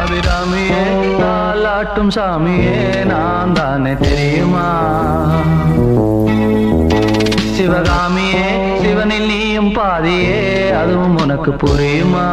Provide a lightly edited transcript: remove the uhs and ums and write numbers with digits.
அபிராமியே தாலாட்டும் சாமியே நான் தானே தெரியுமா? சிவகாமியே சிவனில் நீயும் பாதியே அதுவும் உனக்கு புரியுமா?